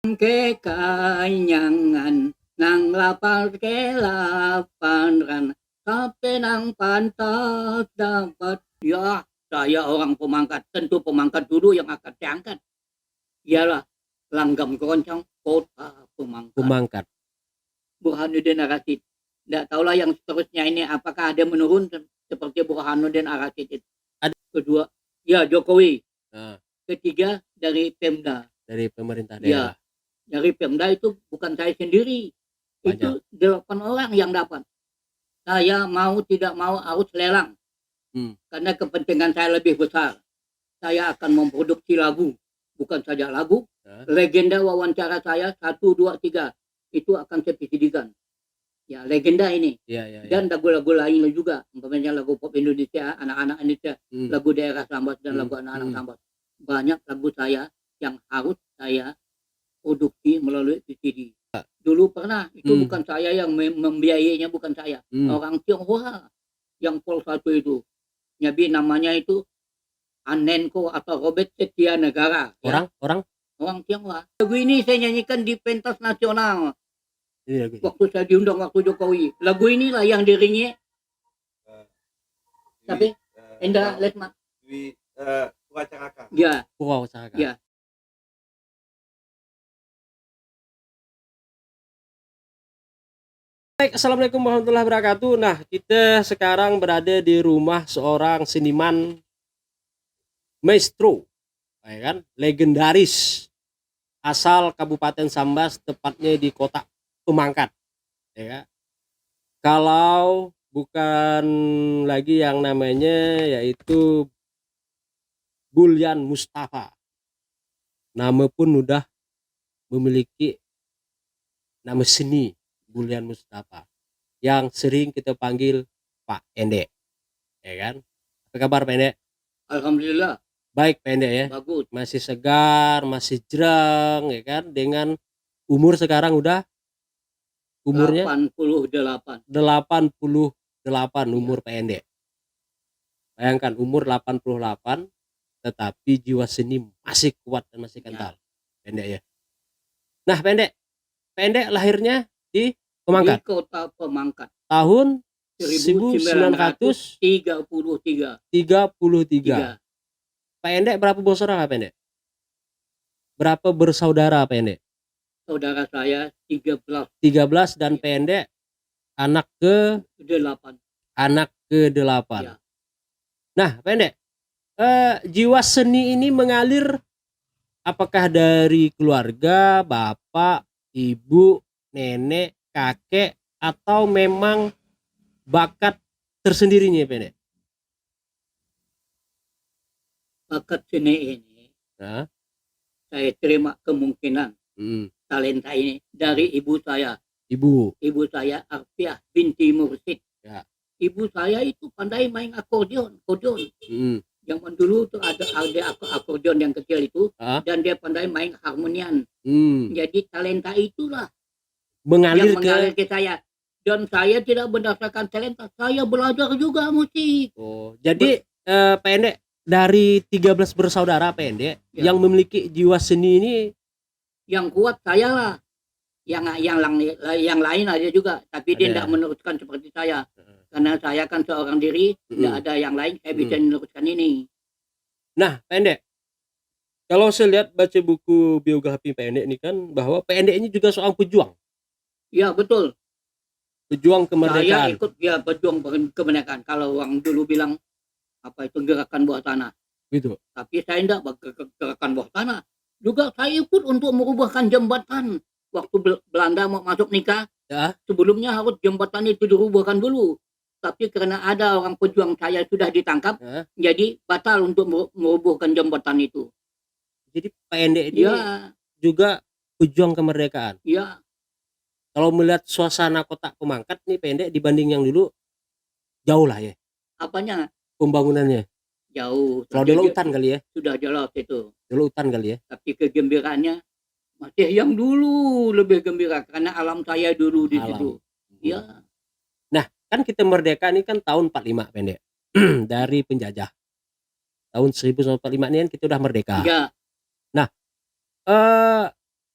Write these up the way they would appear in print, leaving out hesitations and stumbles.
Kekanyangan nang lapar kelaparan sampai nang pantat dapat. Ya, saya orang Pemangkat, tentu Pemangkat dulu yang akan diangkat. Ialah Langgam Keroncong, Kota Pemangkat. Pemangkat. Burhanuddin Arasid. Tidak tahulah yang seterusnya ini apakah ada menurun seperti Burhanuddin Arasid itu. Kedua, ya Jokowi. Ketiga dari Pemda. Dari pemerintah Ya, daerah. dari Pemda itu bukan saya sendiri. Banyak. Itu 8 orang yang dapat. Saya mau tidak mau harus lelang. Karena kepentingan saya lebih besar. Saya akan memproduksi lagu. Bukan saja lagu. Legenda wawancara saya 1, 2, 3. Itu akan saya PCD-kan. Ya, legenda ini. Dan lagu-lagu lainnya juga. Umpamanya lagu pop Indonesia, anak-anak Indonesia, lagu daerah Sambas dan lagu anak-anak Sambas. Banyak lagu saya yang harus saya produksi melalui PCD. Dulu pernah, itu bukan saya yang membiayainya, bukan saya. Orang Tionghoa yang Pol 1 itu. Nyabi namanya itu Anenko atau Robert Setia Negara. Orang Tionghoa. Lagu ini saya nyanyikan di pentas nasional. Waktu saya diundang waktu Jokowi. Lagu inilah yang diringi. Tapi Enda Lesma. Wacarakan. Ya. Wacarakan. Ya. Baik, assalamualaikum warahmatullahi wabarakatuh. Nah, kita sekarang berada di rumah seorang seniman maestro, ya kan, legendaris, asal Kabupaten Sambas, tepatnya di Kota Pemangkat, ya kan? Kalau bukan lagi yang namanya yaitu Bulyan Mustafa, nama pun udah memiliki nama seni. Bulyan Mustafa yang sering kita panggil Pak Ende, ya kan? Apa kabar Pak Ende? Alhamdulillah. Baik Pak Ende ya. Bagus. Masih segar, masih jerang, ya kan? Dengan umur sekarang udah umurnya 88. 88 umur Pak Ende. Bayangkan umur 88 tetapi jiwa seni masih kuat dan masih kental. Pak Ende ya. Nah Pak Ende lahirnya di Pemangkat. Di Kota Pemangkat. Tahun 1933. Pak Ende berapa bersaudara Pak Ende? Berapa bersaudara Pak Ende? Saudara saya 13. 13 dan Pak Ende anak ke-8. Anak ke-8. Ya. Nah Pak Ende, jiwa seni ini mengalir apakah dari keluarga, bapak, ibu, nenek, kakek, atau memang bakat tersendirinya Pak Ende? Bakat seni ini saya terima kemungkinan talenta ini dari ibu saya. Ibu saya Arfiah binti Mursid. Ya. Ibu saya itu pandai main akordeon. Zaman dulu tuh ada akordeon yang kecil itu, dan dia pandai main harmonian. Jadi talenta itulah mengalir ke saya. Dan saya tidak berdasarkan talenta, saya belajar juga musik. Jadi Pak Ende dari 13 bersaudara Pak Ende yang memiliki jiwa seni ini yang kuat saya lah. Yang lain ada juga, tapi dia tidak meneruskan seperti saya. Karena saya kan seorang diri, tidak ada yang lain, saya bisa meneruskan ini. Nah Pak Ende, kalau saya lihat baca buku biografi Pak Ende ini kan bahwa Pak Ende ini juga seorang pejuang. Ya betul. Pejuang kemerdekaan. Saya ikut pejuang kemerdekaan. Kalau orang dulu bilang apa itu gerakan bawah tanah. Gitu. Tapi saya tidak gerakan bawah tanah. Juga saya ikut untuk merubahkan jembatan. Waktu Belanda mau masuk nikah, sebelumnya harus jembatan itu dirubahkan dulu. Tapi karena ada orang pejuang saya sudah ditangkap, jadi batal untuk merubuhkan jembatan itu. Jadi Pak Ende ini juga pejuang kemerdekaan. Iya. Kalau melihat suasana Kota Pemangkat nih Pak Ende dibanding yang dulu jauh lah ya. Apanya? Pembangunannya. Jauh. Kalau di lautan kali ya. Sudah jelas itu. Di lautan kali ya. Tapi kegembiraannya masih yang dulu lebih gembira karena alam saya dulu di situ. Ya. Nah, kan kita merdeka ini kan tahun 45 Pak Ende. Dari penjajah. Tahun 1945 ini kan kita udah merdeka. Ya. Nah,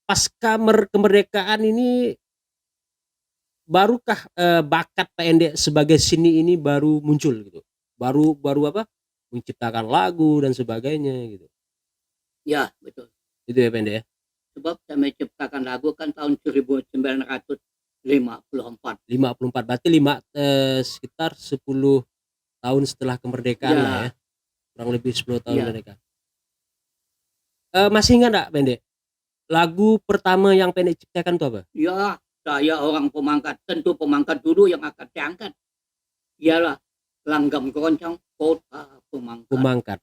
pasca kemerdekaan ini barukah bakat Pak Ende sebagai seni ini baru muncul gitu? Baru apa? Menciptakan lagu dan sebagainya gitu. Ya, betul. Itu ya Pak Ende ya. Sebab saya menciptakan lagu kan tahun 1954. 54 berarti sekitar 10 tahun setelah kemerdekaan Ya. lah ya. Kurang lebih 10 tahun Ya. kemerdekaan. Masih ingat enggak Pendek? Lagu pertama yang Pendek ciptakan itu apa? Ya, saya orang Pemangkat. Tentu Pemangkat dulu yang akan diangkat. Ialah Langgam Keroncong, Kota Pemangkat. Pemangkat.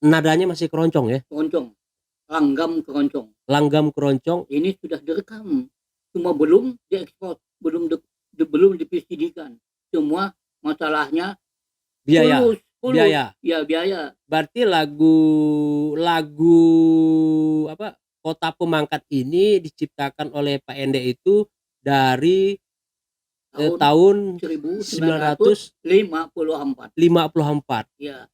Nadanya masih keroncong ya? Keroncong. Langgam Keroncong. Langgam Keroncong. Ini sudah direkam. Cuma belum diekspor. Belum dipisidikan. Semua masalahnya Biaya. Fulus. Biaya. Ya, biaya. Berarti lagu apa? Kota Pemangkat ini diciptakan oleh Pak Ende itu dari tahun 1954. 54. Ya.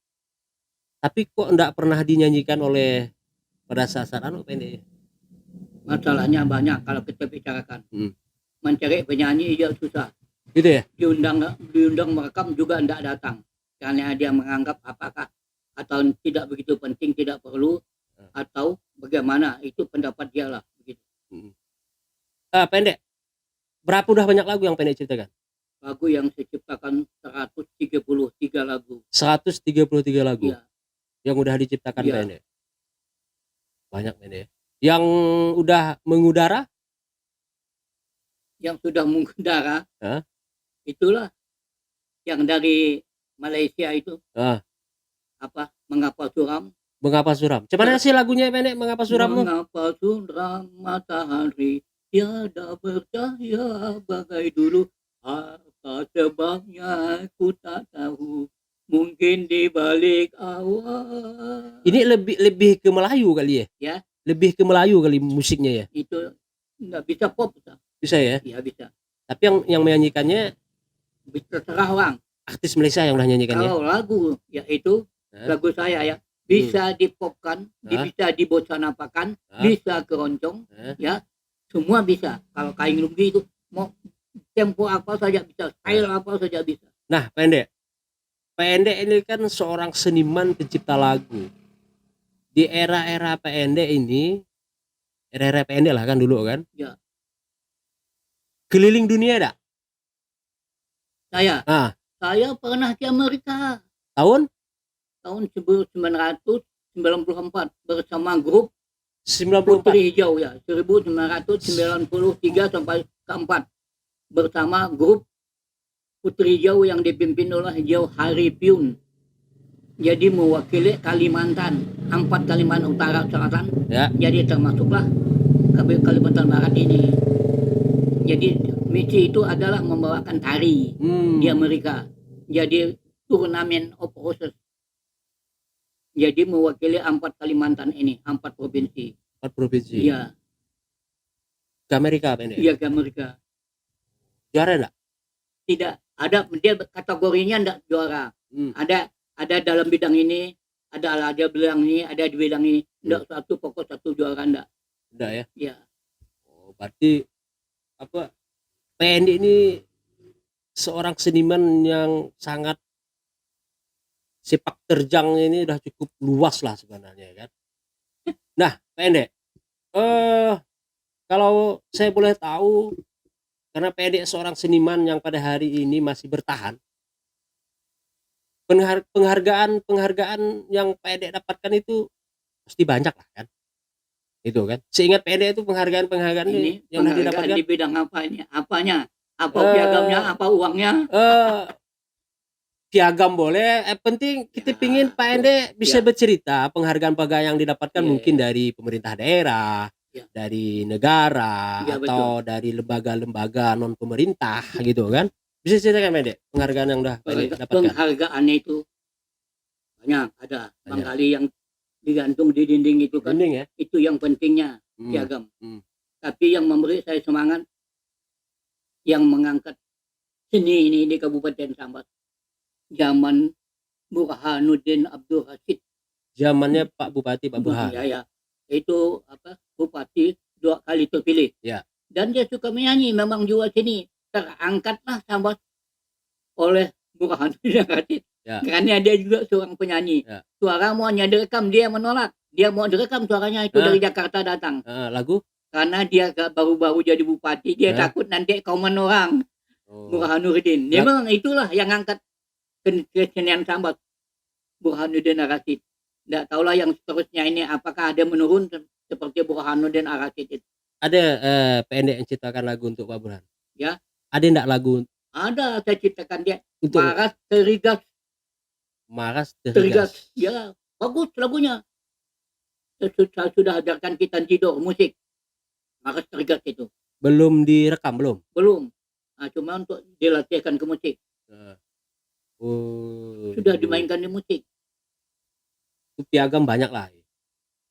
Tapi kok enggak pernah dinyanyikan oleh pada saat Pak Ende? Masalahnya banyak kalau kita bicarakan. Mencari penyanyi ya susah. Gitu ya? Diundang merekam juga enggak datang. Karena dia menganggap apakah atau tidak begitu penting, tidak perlu, atau bagaimana, itu pendapat dia lah begitu. Pendek, berapa udah banyak lagu yang Pendek ciptakan? Lagu yang saya ciptakan 133 lagu. 133 lagu. Ya. Yang udah diciptakan Ya. Pendek. Banyak Pendek. Yang udah mengudara? Yang sudah mengudara, itulah yang dari Malaysia itu. Apa? Mengapa Suram? Mengapa Suram? Cuman sih lagunya Pendek Mengapa Suram? Mengapa suram matahari tiada bercahaya bagai dulu, apa sebabnya aku tak tahu, mungkin di balik awan. Ini lebih ke Melayu kali ya? Ya. Lebih ke Melayu kali musiknya ya? Itu enggak bisa pop. Bisa ya? Iya bisa. Tapi yang menyanyikannya bisa terserah orang. Artis Malaysia yang udah nyanyikannya. Kalau lagu yaitu lagu saya ya bisa dipopkan, bisa dibosanapakan, bisa keroncong, ya semua bisa. Kalau kain lugi itu mau tempo apa saja bisa, style apa saja bisa. Nah, Pendek ini kan seorang seniman pencipta lagu. Di era-era Pendek ini, era-era Pendek lah kan dulu kan? Ya. Keliling dunia enggak? Saya pernah ke Amerika. Tahun 1994 bersama grup 94. Putri Hijau ya, 1993 sampai ke 4 bersama grup Putri Hijau yang dipimpin oleh Hijau Hari Piun. Jadi mewakili Kalimantan, 4 Kalimantan Utara Selatan. Ya. Jadi termasuklah Kalimantan Barat ini. Jadi misi itu adalah membawakan tari di Amerika. Jadi turnamen of horses. Jadi mewakili 4 Kalimantan ini, 4 provinsi. 4 provinsi. Iya. Ke Amerika Pendek? Iya, ke Amerika. Juara enggak? Tidak, ada dia kategorinya enggak juara. Ada dalam bidang ini, ada bidang ini, ada di bidang ini. Enggak satu pokok satu juara enggak. Enggak ya? Iya. Oh, berarti apa? Pendek ini seorang seniman yang sangat sepak terjang ini udah cukup luas lah sebenarnya kan. Nah, Pendek, kalau saya boleh tahu, karena Pendek seorang seniman yang pada hari ini masih bertahan, penghargaan yang Pendek dapatkan itu pasti banyak lah kan, itu kan. Seingat Pendek itu penghargaan Ini yang didapatkan di bidang apa ini? Apanya? Apa piagamnya? Apa uangnya? Piagam boleh, penting kita pingin Pak Ende bisa bercerita penghargaan yang didapatkan mungkin dari pemerintah daerah, dari negara, atau dari lembaga-lembaga non pemerintah gitu kan. Bisa ceritakan Pak Ende penghargaan yang udah Pak Ende dapatkan? Penghargaan itu banyak, ada. Barangkali yang digantung di dinding itu kan, ya? Itu yang pentingnya piagam. Tapi yang memberi saya semangat, yang mengangkat seni ini di Kabupaten Sambas, zaman Burhanuddin Abdul Rashid. Zamannya Pak Bupati Pak Burhan. Ya. Itu apa? Bupati 2003 2 kali terpilih. Ya. Dan dia suka menyanyi, memang jiwa seni. Terangkatlah Sambas oleh Burhanuddin Rasyid. Ya. Karena dia juga seorang penyanyi. Ya. Suara maunya direkam, dia menolak. Dia mau direkam suaranya itu dari Jakarta datang. Lagu? Karena dia baru-baru jadi bupati, dia takut nanti kauman orang. Burhanuddin. Memang itulah yang angkat kesenian Sambas. Burhanuddin Rasyid. Tidak tahulah yang seterusnya ini apakah ada menurun seperti Burhanuddin Rasyid itu. Ada PND yang ciptakan lagu untuk Pak Burhan? Ya. Ada enggak lagu? Ada, saya ciptakan dia. Untuk Maras Terigas. Ya, bagus lagunya. Saya sudah ajarkan kita tidur musik. Maras Terigas itu. Belum direkam belum? Belum. Nah, cuma untuk dilatihkan ke musik. Sudah dimainkan di musik. Itu piagam banyak lah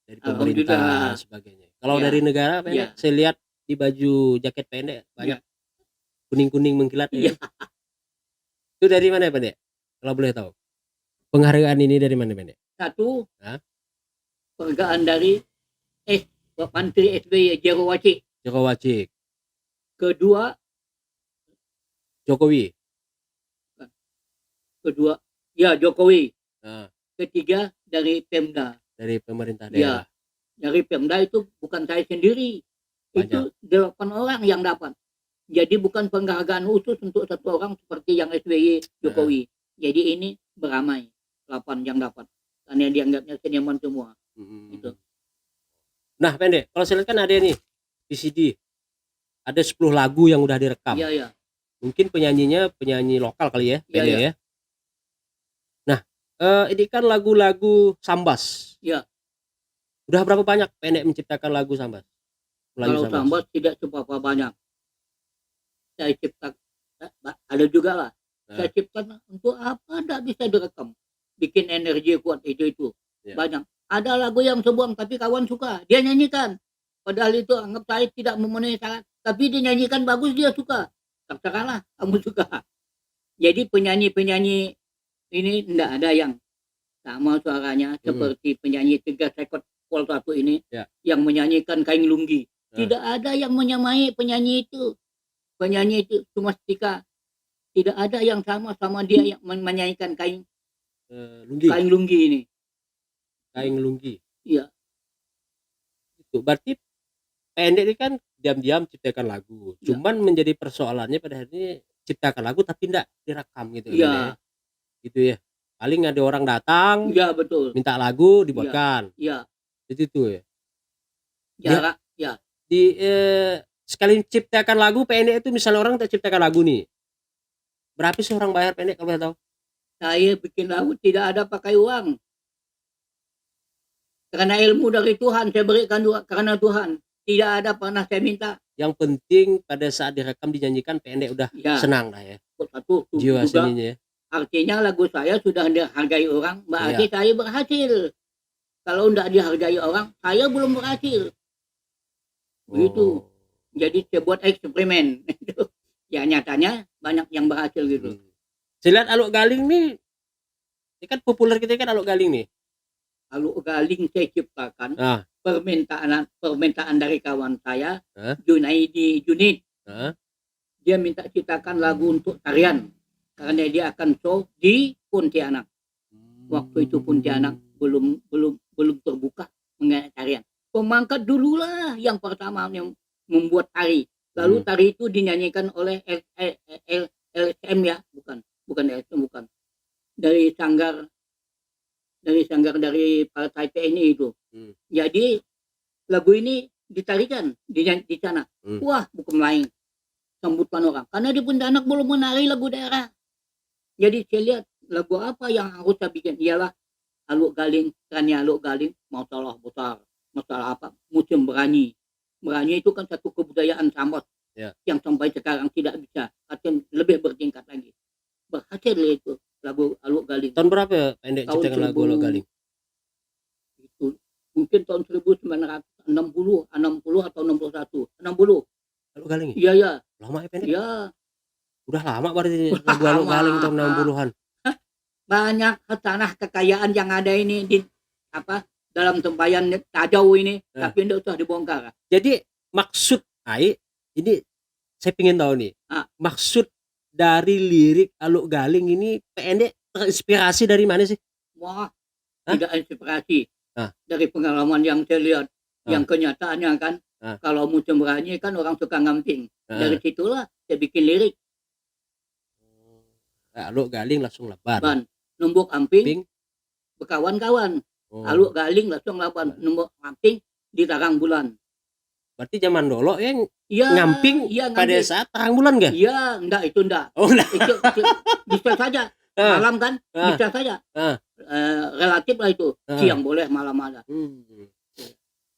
dari pemerintah dan sebagainya. Kalau dari negara saya lihat di baju jaket pendek banyak kuning-kuning mengkilat ya. Itu dari mana pendek? Kalau boleh tahu. Penghargaan ini dari mana pendek? Satu, penghargaan dari Menteri SBY Jero Wacik. Kedua, Jokowi. Jokowi. Ketiga dari Pemda. Dari pemerintah daerah. Dari Pemda itu bukan saya sendiri. Banyak. Itu 8 orang yang dapat. Jadi bukan penghargaan khusus untuk satu orang seperti yang SBY Jokowi. Jadi ini beramai 8 yang dapat. Karena dianggapnya seniman semua. Gitu. Nah pendek, kalau saya lihat kan ada nih VCD. Ada 10 lagu yang udah direkam. Iya. Mungkin penyanyinya penyanyi lokal kali ya. Ya. Nah, ini kan lagu-lagu Sambas. Iya. Udah berapa banyak pendek menciptakan lagu Sambas? Kalau Sambas tidak seberapa banyak. Saya ciptakan, ada juga lah. Saya ciptakan untuk apa tidak bisa direkam. Bikin energi kuat itu. Banyak. Ada lagu yang sebuang tapi kawan suka. Dia nyanyikan. Padahal itu anggap saya tidak memenuhi syarat. Tapi dia nyanyikan bagus, dia suka. Terserahlah, kamu suka. Jadi penyanyi-penyanyi ini tidak ada yang sama suaranya seperti penyanyi 3 Sekot Pol 1 ini yang menyanyikan Kain Lunggi. Tidak ada yang menyamai penyanyi itu. Penyanyi itu cuma Stika. Tidak ada yang sama dia yang menyanyikan Kain Lunggi ini. Kain Lunggi. Iya. Itu berarti pendek ini kan diam-diam ciptakan lagu. Cuman menjadi persoalannya pada hari ini ciptakan lagu tapi tidak direkam gitu. Iya. Gitu ya. Paling ada orang datang. Iya betul. Minta lagu dibuatkan. Iya. Itu ya. Jarak. Ya. Di sekali ciptakan lagu pendek itu misalnya orang tak ciptakan lagu nih. Berapa sih orang bayar pendek kalau boleh tahu? Saya bikin lagu tidak ada pakai uang. Karena ilmu dari Tuhan saya berikan juga karena Tuhan. Tidak ada pernah saya minta. Yang penting pada saat direkam dinyanyikan pendek udah senang lah ya. Satu jiwa juga, seninya ya. Artinya lagu saya sudah dihargai orang, berarti saya berhasil. Kalau tidak dihargai orang, saya belum berhasil. Begitu. Jadi saya buat eksperimen. Ya nyatanya banyak yang berhasil gitu. Saya lihat Aluk Galing nih, ini kan populer kita kan Aluk Galing nih. Aluk Galing saya ciptakan permintaan dari kawan saya, Junaidi Junid. Dia minta ciptakan lagu untuk tarian karena dia akan show di Pontianak. Waktu itu Pontianak belum terbuka mengenai tarian. Pemangkat dululah yang pertama yang membuat tari. Lalu tari itu dinyanyikan oleh LSM ya, bukan LSM, bukan. Dari sanggar dari partai TNI itu. Jadi lagu ini ditarikan di sana. Wah, bukan main. Sambutan orang. Karena di Pontianak belum menari lagu daerah. Jadi saya lihat lagu apa yang harus saya bikin. Ialah Aluk Galing. Karena Aluk Galing masalah besar. Masalah apa? Musim berani. Berani itu kan satu kebudayaan Sambas. Yang sampai sekarang tidak bisa. Atau lebih bertingkat lagi. Berhasil itu lagu Aluk Galing. Tahun berapa pendek ciptakan lagu Aluk Galing? Itu mungkin tahun 1960 atau 61. 60. Aluk Galing? Iya. Lama ya pendek? Iya. Udah lama berarti lagu Aluk Galing tahun 60-an. Banyak tanah kekayaan yang ada ini di dalam tempayan Tajau ini, tapi tidak usah dibongkar. Jadi maksud ini saya pengen tahu nih. Ah. Maksud dari lirik Aluk Galing ini pendek terinspirasi dari mana sih? Wah, Hah? tidak inspirasi Ah. dari pengalaman yang saya lihat. Yang kenyataannya kan, kalau musim berani kan orang suka ngamping. Dari situlah saya bikin lirik. Aluk Galing langsung lebar. Ban, numbuk amping, berkawan-kawan. Aluk Galing langsung lebar, numbuk amping di terang bulan. Berarti zaman dulu yang Ya, ngamping ya, pada saat terang bulan gak? Iya, enggak itu enggak. Oh, enggak. Itu bisa saja. Malam kan bisa saja. Relatif lah itu. Siang boleh, malam ada.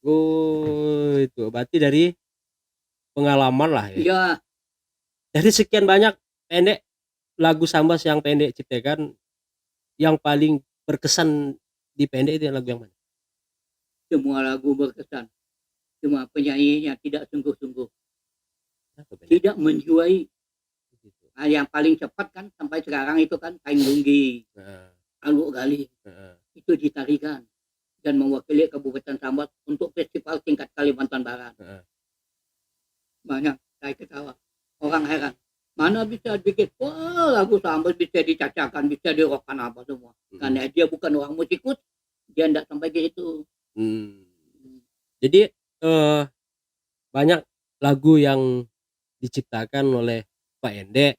Oh, itu berarti dari pengalaman lah ya. Iya. Dari sekian banyak pendek lagu Sambas yang pendek ciptakan, yang paling berkesan di pendek itu lagu yang mana? Semua lagu berkesan. Cuma penyanyinya tidak sungguh-sungguh. Tidak menjiwai. Nah, yang paling cepat kan sampai sekarang itu kan Kain Lunggi, Aluk Galing. Itu ditarikan dan mewakili Kabupaten Sambas untuk festival tingkat Kalimantan Barat. Banyak saya ketawa. Orang heran. Mana bisa bikin, wah lagu Sambas bisa dicacakan, bisa dirokkan apa semua. Karena dia bukan orang musikus, dia tidak sampai gitu. Jadi banyak lagu yang diciptakan oleh Pak Ende,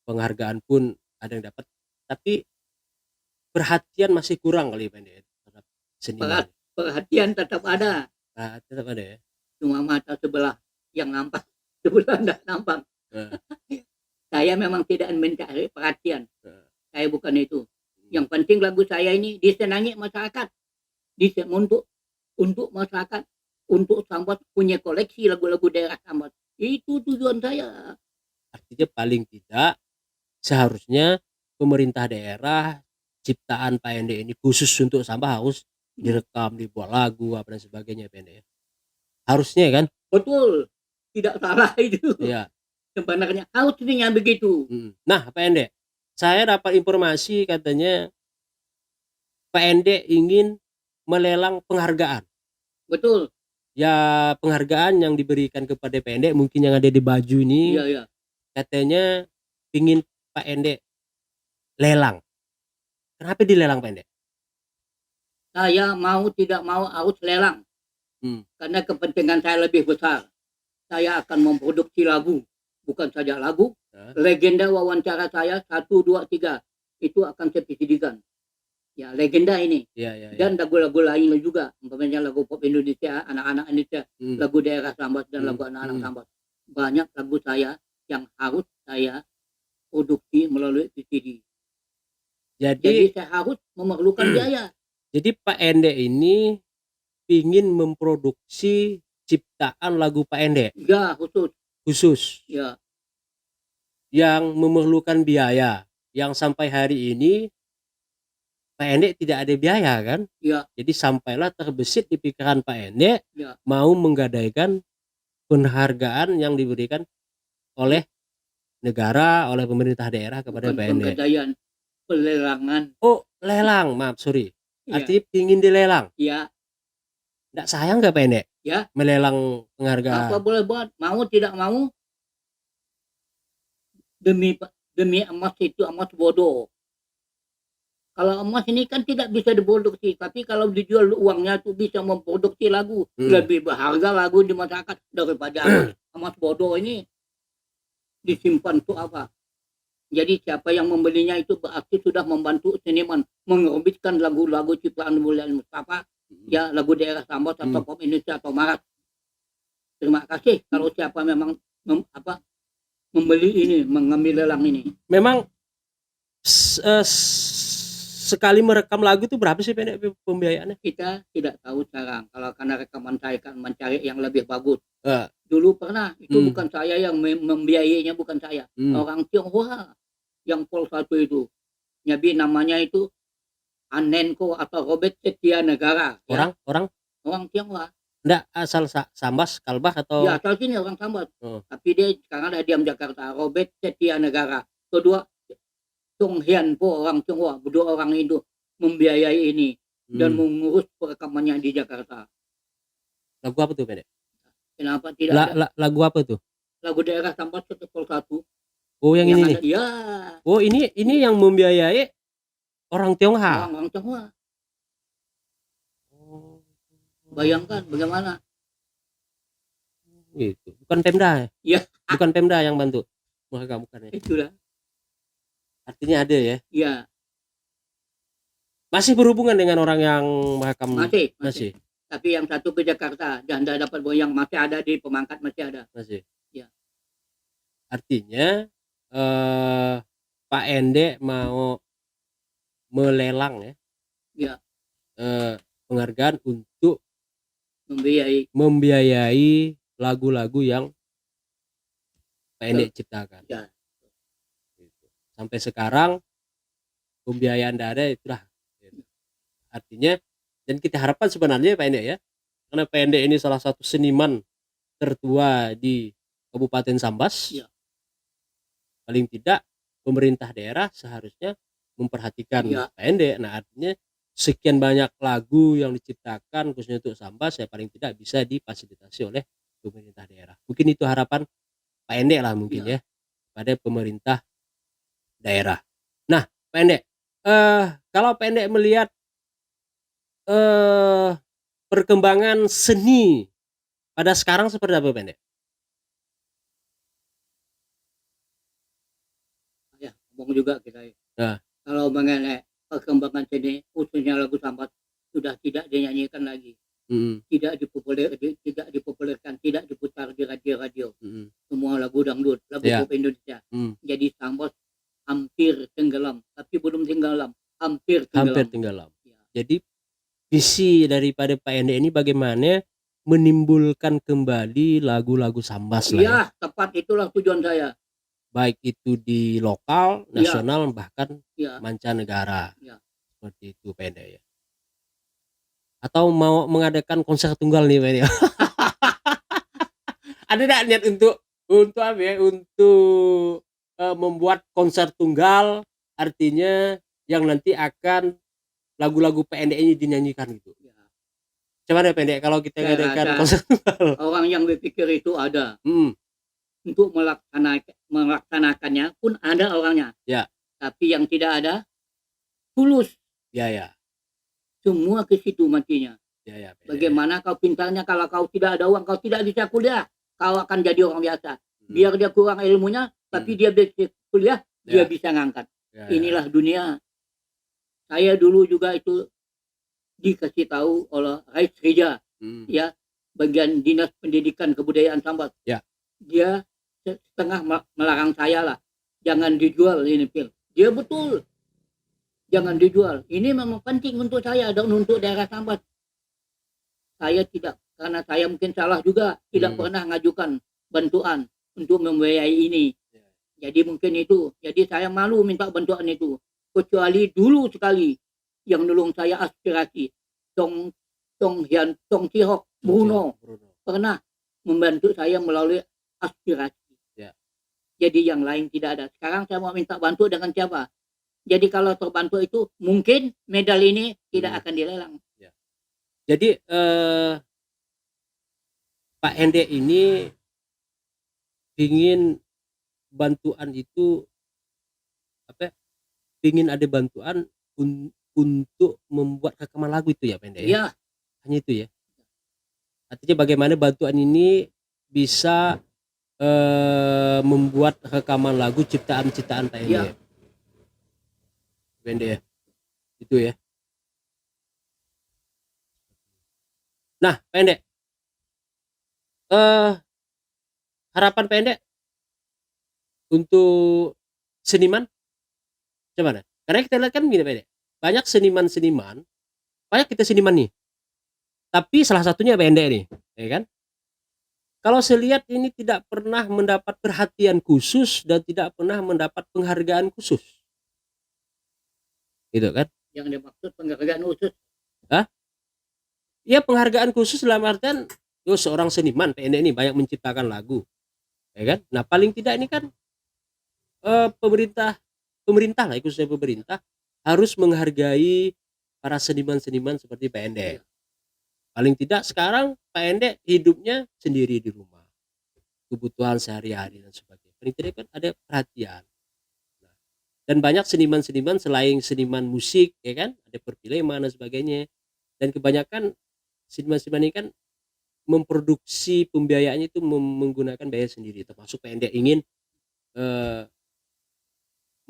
penghargaan pun ada yang dapat, tapi perhatian masih kurang kali Pak Ende terhadap seniman. Perhatian tetap ada. Tetap ada ya. Cuma mata sebelah yang nampak, sebelah tidak nampak. Saya memang tidak mencari perhatian. Saya bukan itu. Yang penting lagu saya ini disenangi masyarakat, untuk masyarakat, untuk Sambas punya koleksi lagu-lagu daerah Sambas. Itu tujuan saya. Artinya paling tidak seharusnya pemerintah daerah ciptaan Pak Ende ini khusus untuk Sambas harus direkam, dibuat lagu apa dan sebagainya Pak Ende ya. Harusnya kan? Betul. Tidak salah itu. Iya. Sebenarnya harusnya begitu. Nah, Pak Ende, saya dapat informasi katanya Pak Ende ingin melelang penghargaan. Betul. Ya, penghargaan yang diberikan kepada Pak Ende mungkin yang ada di baju ini. Iya. Katanya ingin Pak Ende lelang. Kenapa dilelang Pak Ende? Saya mau tidak mau harus lelang. Karena kepentingan saya lebih besar. Saya akan memproduksi lagu. Bukan saja lagu. Legenda wawancara saya 1, 2, 3. Itu akan saya CD-kan. Ya, legenda ini. Dan lagu-lagu lain juga. Umpamanya lagu pop Indonesia, anak-anak Indonesia, lagu daerah Sambas dan lagu anak-anak Sambas. Banyak lagu saya yang harus saya produksi melalui VCD. Jadi saya harus memerlukan biaya. Jadi Pak Ende ini ingin memproduksi ciptaan lagu Pak Ende. Ya, khusus. Ya. Yang memerlukan biaya. Yang sampai hari ini Pak Ende tidak ada biaya kan? Ya. Jadi sampailah terbesit di pikiran Pak Ende ya. Mau menggadaikan penghargaan yang diberikan oleh negara, oleh pemerintah daerah kepada Pak Ende. Penggadaian, pelelangan. Oh, lelang, maaf, sorry. Artinya ingin dilelang. Iya. Nggak sayang nggak Pak Ende? Ya. Melelang penghargaan. Apa boleh buat, mau tidak mau. Demi emas itu emas bodoh. Kalau emas ini kan tidak bisa diproduksi, tapi kalau dijual uangnya itu bisa memproduksi lagu. Lebih berharga lagu di masyarakat daripada emas bodoh ini disimpan untuk apa. Jadi siapa yang membelinya itu berarti sudah membantu seniman mengorbitkan lagu-lagu ciptaan Mulyani Mustafa, ya lagu daerah Sambas atau pop Indonesia atau Barat. Terima kasih kalau siapa memang membeli ini, mengambil lelang ini. Memang sekali merekam lagu itu berapa sih pembiayaannya? Kita tidak tahu sekarang. Kalau karena rekaman saya kan mencari yang lebih bagus. Dulu pernah, itu bukan saya yang membiayainya, bukan saya. Orang Tionghoa yang Pol 1 itu. Jadi namanya itu Anenko atau Robert Setia Negara. Orang Tionghoa. Enggak asal Sambas, Kalbah atau? Ya, asal sini orang Sambas. Tapi dia sekarang ada diam Jakarta. Robert Setia Negara. Kedua, Chong Hian Po, orang Tionghoa, berdua orang Indo membiayai ini dan mengurus perekamannya di Jakarta. Lagu apa tuh, Pendek? Kenapa tidak ada? Lagu apa tuh? Lagu daerah Sambat Setepol 1 Oh yang yang ini nih. ada, ya, Oh ini yang membiayai orang Tionghoa. orang-orang Tionghoa. Oh, Bayangkan bagaimana. gitu. Bukan Pemda ya? Ya, Bukan Pemda yang bantu. Bukan ya. itulah. Artinya ada ya. Ya, Masih berhubungan dengan orang yang Mahakam? masih. Tapi yang satu ke Jakarta dan tidak dapat yang masih ada di Pemangkat, masih ada. Masih. Ya. Artinya Pak Ende mau melelang ya. Ya. Penghargaan untuk membiayai lagu-lagu yang Pak Ende ciptakan. Ya. Gitu. Sampai sekarang pembiayaan tidak ada, itulah. Artinya, dan kita harapkan sebenarnya Pak Ende ya, karena Pak Ende ini salah satu seniman tertua di Kabupaten Sambas. Ya. Paling tidak pemerintah daerah seharusnya memperhatikan Pak Ende. Nah artinya sekian banyak lagu yang diciptakan khususnya untuk Sambas ya paling tidak bisa difasilitasi oleh pemerintah daerah. Mungkin itu harapan Pak Ende lah mungkin ya pada pemerintah daerah. Nah Pak Ende, kalau Pak Ende melihat perkembangan seni pada sekarang seperti apa Pak Ende? Ya, ngomong juga kita. Kalau mengenai perkembangan seni khususnya lagu Sambat sudah tidak dinyanyikan lagi. Tidak dipopulerkan, tidak diputar di radio. Semua lagu dangdut, lagu pop Indonesia. Jadi Sambat hampir tenggelam, tapi belum tenggelam, hampir tenggelam. Ya. Jadi visi daripada Pak Ende ini bagaimana menimbulkan kembali lagu-lagu Sambas lah ya. Tepat, itulah tujuan saya. Baik itu di lokal, nasional, bahkan mancanegara. Seperti itu Pak Ende ya. Atau mau mengadakan konser tunggal nih Pak Ende. Ada enggak niat untuk apa ya? Untuk membuat konser tunggal, artinya yang nanti akan lagu-lagu Pak Ende ini dinyanyikan gitu. Coba deh Pak Ende kalau kita ngadakan konser tunggal. Orang yang berpikir itu ada. Untuk melaksanakannya pun ada orangnya. Ya. Tapi yang tidak ada tulus. Ya. Semua ke situ matinya. Ya. Bagaimana kau pintarnya kalau kau tidak ada uang, kau tidak bisa kuliah, kau akan jadi orang biasa. Biar dia kurang ilmunya, tapi dia bisa kuliah, dia bisa ngangkat. Inilah dunia. Saya dulu juga itu dikasih tahu oleh Rais Rija, ya, bagian Dinas Pendidikan Kebudayaan Sambas. Dia setengah melarang saya lah, jangan dijual ini film. Dia betul, jangan dijual. Ini memang penting untuk saya dan untuk daerah Sambas. Saya tidak, karena saya mungkin salah juga, tidak pernah ngajukan bantuan untuk membiayai ini. Jadi mungkin itu, jadi saya malu minta bantuan itu. Kecuali dulu sekali yang nolong saya aspirasi, Tong Tihok Bruno pernah membantu saya melalui aspirasi. Jadi yang lain tidak ada. Sekarang saya mau minta bantu dengan siapa? Jadi kalau terbantu itu mungkin medal ini tidak akan dilelang. Jadi Pak Ende ini ingin bantuan itu apa? Ingin ada bantuan untuk membuat rekaman lagu itu ya Pak Ende ya? Hanya itu ya. Artinya bagaimana bantuan ini bisa membuat rekaman lagu ciptaan-ciptaan Pak Ende. Pak Ende ya. Itu ya. Nah, Pak Ende. Harapan Pak Ende untuk seniman gimana? Karena kita lihat kan gini Pak Ende. Banyak seniman-seniman, banyak kita seniman nih. Tapi salah satunya Pak Ende nih, ya kan? Kalau saya lihat ini tidak pernah mendapat perhatian khusus dan tidak pernah mendapat penghargaan khusus. Gitu kan? Yang dimaksud penghargaan khusus? Ya penghargaan khusus dalam artian seorang seniman Pak Ende ini banyak menciptakan lagu. Ya kan? Nah, paling tidak ini kan pemerintah lah, khususnya pemerintah harus menghargai para seniman-seniman seperti Pak Ende. Paling tidak sekarang Pak Ende hidupnya sendiri di rumah, kebutuhan sehari-hari dan sebagainya. Paling tidak kan ada perhatian. Nah, dan banyak seniman-seniman selain seniman musik, ya kan, ada perfilman dan sebagainya. Dan kebanyakan seniman-seniman ini kan memproduksi pembiayaannya itu menggunakan biaya sendiri, termasuk Pak Ende ingin eh,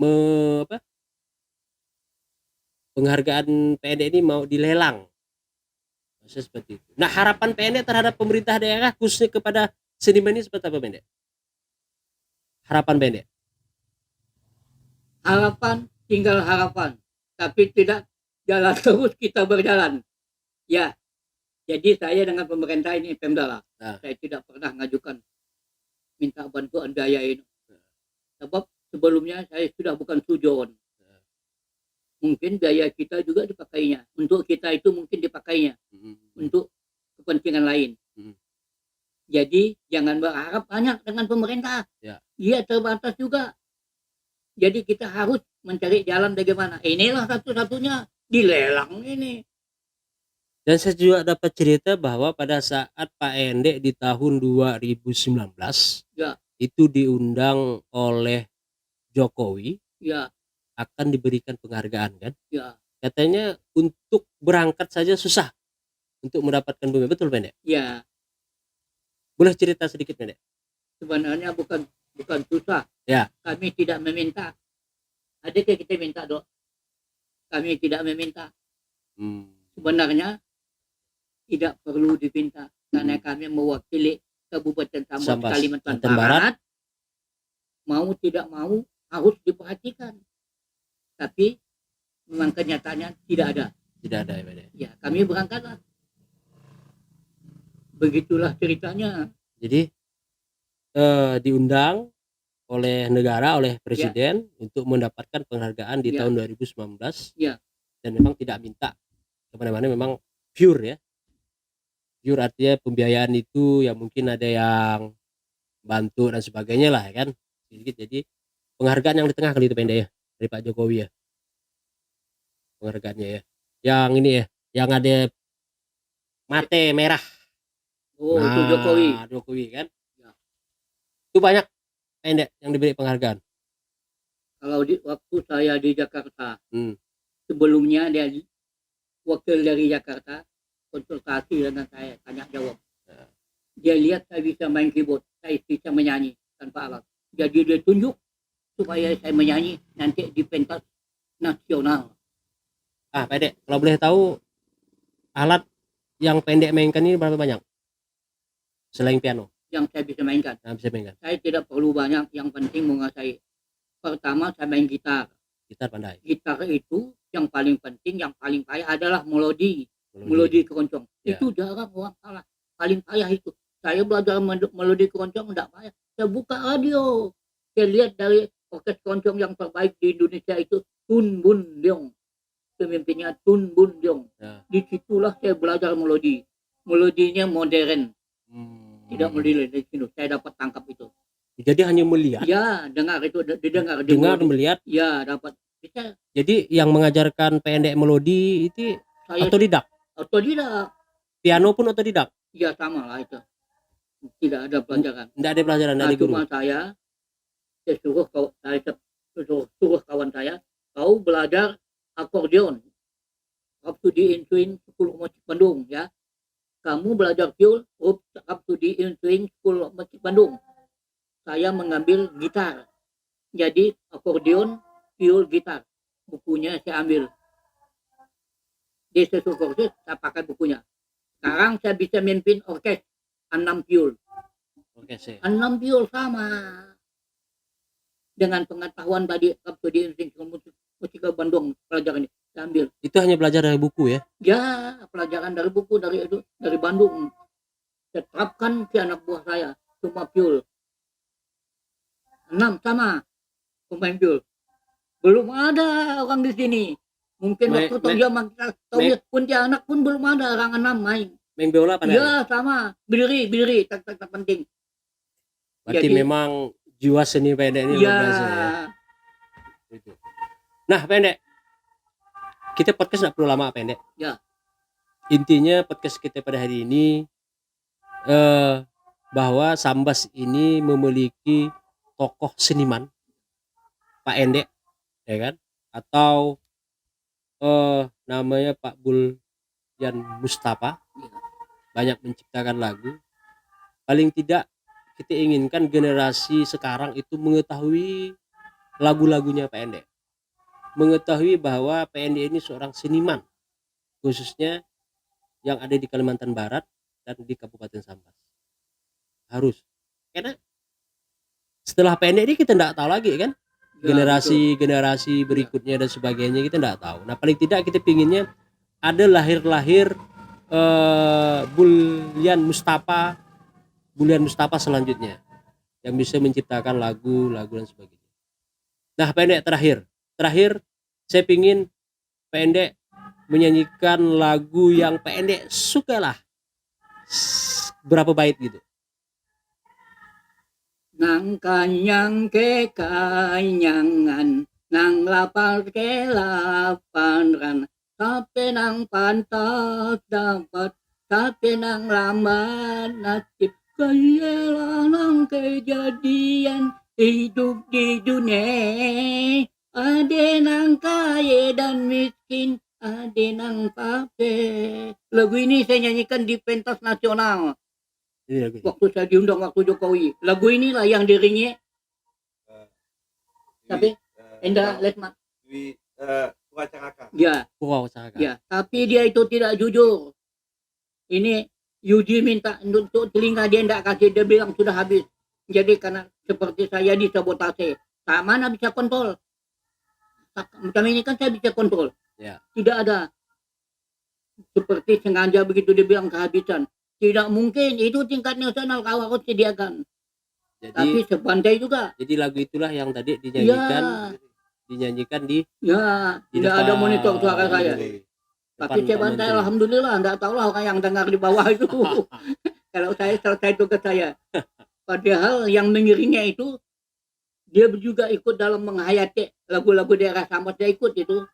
apa, penghargaan Pak Ende ini mau dilelang. Maksudnya seperti itu. Nah, harapan Pak Ende terhadap pemerintah daerah khususnya kepada seniman ini seperti apa, Pak Ende? Harapan Pak Ende? Harapan tinggal harapan, tapi tidak jalan terus kita berjalan. Ya, jadi saya dengan pemerintah ini Pemda lah. Saya tidak pernah ngajukan minta bantuan biaya ini. Sebab sebelumnya saya sudah bukan sujon. Mungkin biaya kita juga dipakainya. Untuk kita itu mungkin dipakainya. Untuk kepentingan lain. Jadi jangan berharap banyak dengan pemerintah. Dia terbatas juga. Jadi kita harus mencari jalan bagaimana. Inilah satu-satunya dilelang ini. Dan saya juga dapat cerita bahwa pada saat Pak Ende di tahun 2019 itu diundang oleh Jokowi, akan diberikan penghargaan kan? Katanya untuk berangkat saja susah untuk mendapatkan bumi, betul Pak Ende? Ya. Boleh cerita sedikit Pak Ende? Sebenarnya bukan susah. Ya. Kami tidak meminta. Adakah kita minta, Dok? Kami tidak meminta. Sebenarnya tidak perlu diminta karena kami mewakili Kabupaten Sambas, Kalimantan Barat. Mau tidak mau harus diperhatikan. Tapi memang kenyataannya tidak ada. Tidak ada ya, Pak Ende? Ya, kami berangkatlah. Begitulah ceritanya. Jadi diundang oleh negara, oleh presiden untuk mendapatkan penghargaan di tahun 2019. Dan memang tidak minta kemana-mana, memang pure ya. Pure artinya pembiayaan itu ya mungkin ada yang bantu dan sebagainya lah ya kan. Sedikit, jadi penghargaan yang di tengah kali itu Pak Ende ya, dari Pak Jokowi ya. Penghargaannya ya. Yang ini ya, yang ada mate merah. Oh, nah, itu Jokowi kan. Itu banyak Pak Ende yang diberi penghargaan. Kalau waktu saya di Jakarta, sebelumnya dia wakil dari Jakarta konsultasi dengan saya, tanya jawab. Dia lihat saya bisa main keyboard, saya bisa menyanyi tanpa alat. Jadi dia tunjuk supaya saya menyanyi nanti di pentas nasional. Pak Ende, kalau boleh tahu alat yang Pak Ende mainkan ini berapa banyak? Selain piano yang saya bisa mainkan. Saya tidak perlu banyak, yang penting menguasai. Pertama saya main gitar. Gitar pandai. Gitar itu yang paling penting, yang paling payah adalah melodi keroncong. Itu jarang orang salah. Paling payah itu. Saya belajar melodi keroncong enggak payah. Saya buka radio. Saya lihat dari orkes keroncong yang terbaik di Indonesia itu Tun Bun Leong. Pemimpinnya Tun Bun Leong. Disitulah saya belajar melodi. Melodinya modern. Tidak melodi dari sini. Saya dapat tangkap itu. Jadi hanya melihat. Ya, dengar itu, didengar. Dengar, melihat. Ya, dapat. Bisa. Jadi yang mengajarkan Pak Ende melodi itu otodidak. Otodidak. Piano pun otodidak. Ya, sama lah itu. Tidak ada pelajaran. Tidak ada pelajaran dari guru. Cuma saya suruh kawan saya, kau belajar akordeon. Rhapsody in Swing School Musik Bandung ya. Kamu belajar viol, Rhapsody in Swing School Musik Bandung. Saya mengambil gitar. Jadi akordeon, viol, gitar. Bukunya saya ambil. Di sesuatu kursus saya pakai bukunya. Sekarang saya bisa memimpin orkes 6 viol. 6 viol sama. Dengan pengetahuan tadi Rhapsody in Swing School Musik Bandung pelajaran ini saya ambil. Itu hanya belajar dari buku ya? Ya, pelajaran dari buku dari Bandung. Saya terapkan ke anak buah saya, cuma viol. 6 sama pemain viol. Belum ada orang di sini. Mungkin waktu tahun zaman kita tahun Pontianak pun belum ada orang 6 main. Main biola pada? Ya, sama. Berdiri, tak penting. Berarti memang jiwa seni Pak Ende ini luar biasa ya. Nah, Pak Ende, kita podcast nggak perlu lama Pak Ende. Ya. intinya podcast kita pada hari ini bahwa Sambas ini memiliki tokoh seniman Pak Ende, ya kan? Atau namanya Pak Bulyan Mustafa, banyak menciptakan lagu. Paling tidak kita inginkan generasi sekarang itu mengetahui lagu-lagunya Pak Ende, mengetahui bahwa Pak Ende ini seorang seniman, khususnya yang ada di Kalimantan Barat dan di Kabupaten Sambas. Harus, karena setelah Pak Ende ini kita tidak tahu lagi kan, generasi berikutnya dan sebagainya kita tidak tahu. Nah paling tidak kita pinginnya ada lahir Bulyan Mustafa selanjutnya yang bisa menciptakan lagu-lagu dan sebagainya. Nah Pendek terakhir saya pingin Pendek menyanyikan lagu yang Pendek suka lah, berapa bait gitu. Nang kanyang ke kanyangan, nang lapar ke laparan, tapi nang pantas dapat, tapi nang lama nasib, kayalah nang kejadian hidup di dunia. Ade nang kaya dan miskin, ade nang pape. Lagu ini saya nyanyikan di pentas nasional. Waktu saya diundang waktu Jokowi, lagu inilah yang diringi. Tapi Enda Lesma. Ya. Ya, tapi dia itu tidak jujur. Ini Yuji minta untuk telinga dia tidak kasih, dia bilang sudah habis. Jadi karena seperti saya disabotase, tak mana bisa kontrol. Macam ini kan saya bisa kontrol. Ya. Tidak ada seperti sengaja begitu dia bilang kehabisan. Tidak mungkin, itu tingkat nasional kau harus sediakan. Jadi, tapi sepandai juga. Jadi lagu itulah yang tadi dinyanyikan di tidak ada monitor suara saya. Tapi saya bantai, alhamdulillah, enggak tahu lah orang yang dengar di bawah itu. Kalau saya selesai tugas saya. Padahal yang mengiringnya itu dia juga ikut dalam menghayati lagu-lagu daerah Sambas, dia ikut itu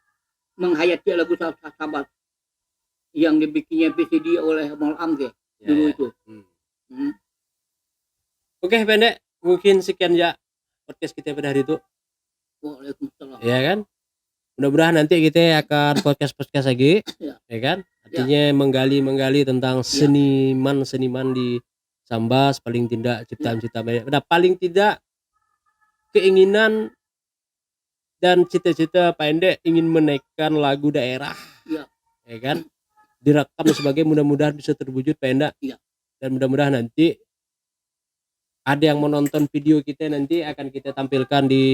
menghayati lagu Sambas yang dibikinnya PCD oleh Mol Amge. Dulu itu. Oke Pendek, mungkin sekian ya podcast kita pada hari itu. Waalaikumsalam. Ya kan, mudah-mudahan nanti kita akan podcast lagi, ya kan, artinya menggali tentang seniman di Sambas, paling tidak ciptaan-ciptaan. Nah paling tidak keinginan dan cita-cita Pendek ingin menaikkan lagu daerah, ya kan, direkam sebagai, mudah-mudahan bisa terwujud Pendek. Dan mudah-mudahan nanti ada yang menonton video kita, nanti akan kita tampilkan di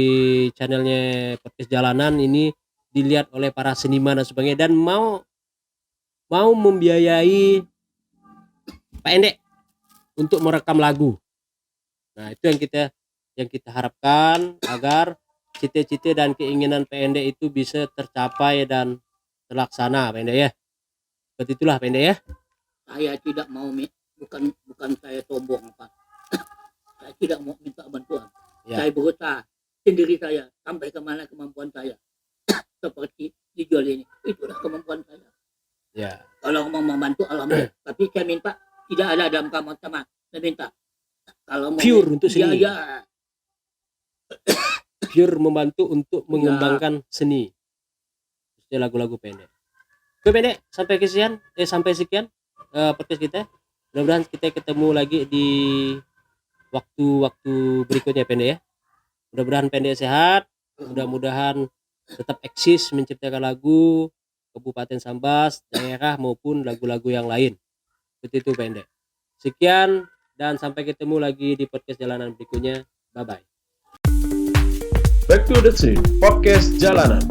channelnya Podcast Jalanan ini, dilihat oleh para seniman dan sebagainya, dan mau membiayai Pendek untuk merekam lagu. Nah itu yang kita harapkan, agar cita-cita dan keinginan Pendek itu bisa tercapai dan terlaksana Pendek ya. Seperti itulah Pendek ya. Saya tidak mau, bukan saya sombong apa. Saya tidak mau minta bantuan. Saya berusaha sendiri saya sampai kemana kemampuan saya. Seperti dijual ini, itulah kemampuan saya. Ya. Kalau mau membantu alhamdulillah. Tapi saya minta tidak ada dalam kamar sama. Saya minta kalau mau pure untuk seni. Pure membantu untuk mengembangkan seni. Khususnya lagu-lagu Pendek. Oke Pendek, sampai sekian podcast kita. Mudah-mudahan kita ketemu lagi di waktu berikutnya Pendek ya. Mudah-mudahan Pendek sehat, mudah-mudahan tetap eksis menciptakan lagu Kabupaten Sambas, daerah maupun lagu-lagu yang lain. Seperti itu Pendek. Sekian dan sampai ketemu lagi di podcast Jalanan berikutnya. Bye bye. Back to the Street Podcast Jalanan.